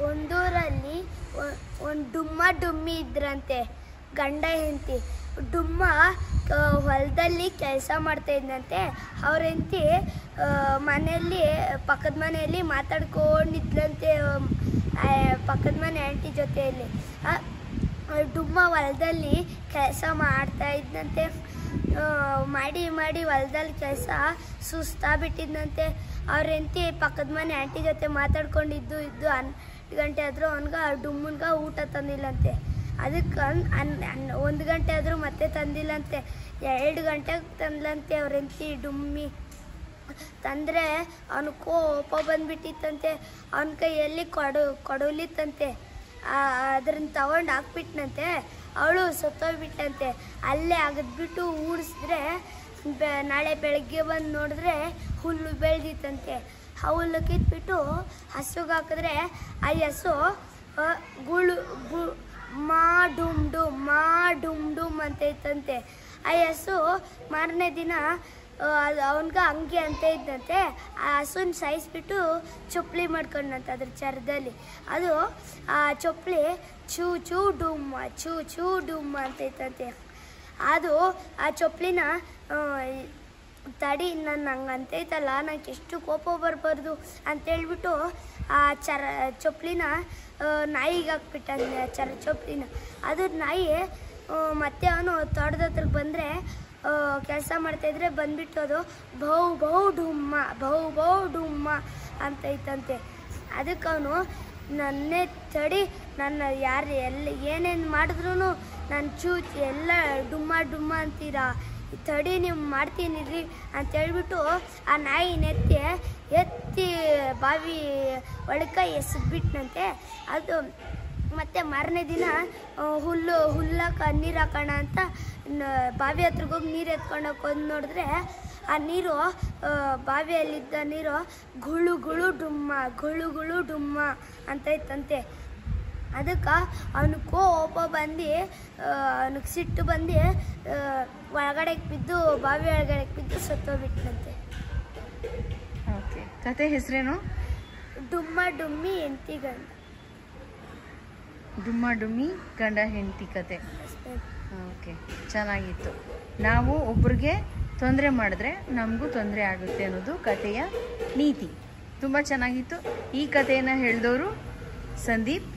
ಒಂದೂರಲ್ಲಿ ಒಂದು ಡುಮ್ಮ ಡುಮ್ಮಿ ಇದ್ರಂತೆ, ಗಂಡ ಹೆಂಡತಿ. ಡುಮ್ಮ ಹೊಲದಲ್ಲಿ ಕೆಲಸ ಮಾಡ್ತಾ ಇದ್ದಂತೆ. ಅವ್ರ ಹೆಂಡತಿ ಮನೆಯಲ್ಲಿ ಪಕ್ಕದ ಮನೆಯಲ್ಲಿ ಮಾತಾಡ್ಕೊಂಡಿದ್ಲಂತೆ, ಪಕ್ಕದ ಮನೆ ಆಂಟಿ ಜೊತೆಯಲ್ಲಿ. ಡುಮ್ಮ ಹೊಲದಲ್ಲಿ ಕೆಲಸ ಮಾಡ್ತಾ ಇದ್ದಂತೆ. ಮಾಡಿ ಮಾಡಿ ಹೊಲದಲ್ಲಿ ಕೆಲಸ ಸುಸ್ತಾಗ್ಬಿಟ್ಟಿದ್ದಂತೆ. ಅವ್ರ ಹೆಂಡತಿ ಪಕ್ಕದ ಮನೆ ಆಂಟಿ ಜೊತೆ ಮಾತಾಡ್ಕೊಂಡಿದ್ದು 12 ಗಂಟೆ ಆದರೂ ಅವನ್ಗೆ ಡುಮ್ಮನ್ಗೆ ಊಟ ತಂದಿಲ್ಲಂತೆ. ಅದಕ್ಕೆ 1 ಗಂಟೆ ಆದರೂ ಮತ್ತೆ ತಂದಿಲ್ಲಂತೆ. 2 ಗಂಟೆಗೆ ತಂದ್ಲಂತೆ ಅವ್ರ ಹೆಂಡತಿ ಡುಮ್ಮಿ. ತಂದರೆ ಅವನು ಕೋಪ ಬಂದ್ಬಿಟ್ಟಿತ್ತಂತೆ. ಅವನ ಕೈಯಲ್ಲಿ ಕೊಡಲಿತ್ತಂತೆ. ಅದನ್ನ ತಗೊಂಡು ಹಾಕ್ಬಿಟ್ನಂತೆ. ಅವಳು ಸತ್ತೋಗ್ಬಿಟ್ಟಂತೆ. ಅಲ್ಲೇ ಅಗದ್ಬಿಟ್ಟು ಊಡಿಸಿದ್ರೆ ನಾಳೆ ಬೆಳಗ್ಗೆ ಬಂದು ನೋಡಿದ್ರೆ ಹುಲ್ಲು ಬೆಳೆದಿತ್ತಂತೆ. ಆ ಹುಲ್ಲು ಕಿತ್ಬಿಟ್ಟು ಹಸುಗೆ ಹಾಕಿದ್ರೆ ಆ ಹಸು ಮಾ ಡುಮ್ ಡುಮ್ ಅಂತ ಇತ್ತಂತೆ. ಆ ಹಸು ಮಾರನೇ ದಿನ ಅವನ್ಗೆ ಹಂಗೆ ಅಂತ ಇದ್ದಂತೆ. ಆ ಹಸುನ ಸಾಯಿಸ್ಬಿಟ್ಟು ಚೊಪ್ಲಿ ಮಾಡ್ಕೊಂಡಂತೆ ಅದ್ರ ಚರದಲ್ಲಿ. ಅದು ಆ ಚೊಪ್ಲಿ ಚೂ ಚೂ ಡುಮ್ಮ ಅಂತ ಇತ್ತಂತೆ. ಅದು ಆ ಚೊಪ್ಲಿನ ತಡಿ, ನಾನು ಹಂಗೆ ಅಂತೈತಲ್ಲ, ನಂಗೆ ಎಷ್ಟು ಕೋಪ ಬರಬಾರ್ದು ಅಂತೇಳ್ಬಿಟ್ಟು ಆ ಚೊಪ್ಲಿನ ನಾಯಿಗೆ ಹಾಕ್ಬಿಟ್ಟಂತೆ, ಚೊಪ್ಲಿನ. ಅದ್ರ ನಾಯಿ ಮತ್ತೆ ಅವನು ತೋಟದ ಹತ್ರಕ್ಕೆ ಬಂದರೆ ಕೆಲಸ ಮಾಡ್ತಾಯಿದ್ರೆ ಬಂದ್ಬಿಟ್ಟು ಅದು ಭೌ ಡುಮ್ಮ ಅಂತ ಇತ್ತಂತೆ. ಅದಕ್ಕೆ ಅವನು ನನ್ನೇ ತಡಿ, ನನ್ನ ಯಾರು ಏನೇನು ಮಾಡಿದ್ರು ನಾನು ಎಲ್ಲ ಡುಮ್ಮ ಅಂತೀರಾ, ತಡಿ ನೀವು ಮಾಡ್ತೀನಿ ರೀ ಅಂತೇಳ್ಬಿಟ್ಟು ಆ ನಾಯಿನ ಎತ್ತಿ ಬಾವಿ ಒಳಕ್ಕೆ ಎಸೆದ್ಬಿಟ್ನಂತೆ. ಅದು ಮತ್ತು ಮಾರನೇ ದಿನ ಹುಲ್ಲಕ್ಕೆ ನೀರು ಹಾಕೋಣ ಅಂತ ಬಾವಿ ಹತ್ರಕ್ಕೆ ಹೋಗಿ ನೀರು ಎತ್ಕೊಂಡೋಗಿ ಹೋಗಿ ನೋಡಿದ್ರೆ ಆ ನೀರು, ಬಾವಿಯಲ್ಲಿದ್ದ ನೀರು ಗುಳು ಡುಮ್ಮ ಅಂತ ಇತ್ತಂತೆ. ಅದಕ್ಕೆ ಅವನು ಕೋಪ ಬಂದು ಅವನಿಗೆ ಸಿಟ್ಟು ಬಂದು ಒಳಗಡೆಗೆ ಬಿದ್ದು, ಬಾವಿ ಒಳಗಡೆಗೆ ಬಿದ್ದು ಸತ್ತೋಗ್ಬಿಟ್ನಂತೆ. ಓಕೆ, ಕತೆ ಹೆಸರೇನು? ಡುಮ್ಮ ಡುಮ್ಮಿ ಹೆಂಡತಿ ಗಂಡ. ಡುಮ್ಮ ಡುಮ್ಮಿ ಗಂಡ ಹೆಂಡತಿ ಕತೆ. ಓಕೆ, ಚೆನ್ನಾಗಿತ್ತು. ನಾವು ಒಬ್ರಿಗೆ ತೊಂದರೆ ಮಾಡಿದ್ರೆ ನಮಗೂ ತೊಂದರೆ ಆಗುತ್ತೆ ಅನ್ನೋದು ಕಥೆಯ ನೀತಿ. ತುಂಬ ಚೆನ್ನಾಗಿತ್ತು. ಈ ಕಥೆಯನ್ನು ಹೇಳಿದವರು ಸಂದೀಪ್.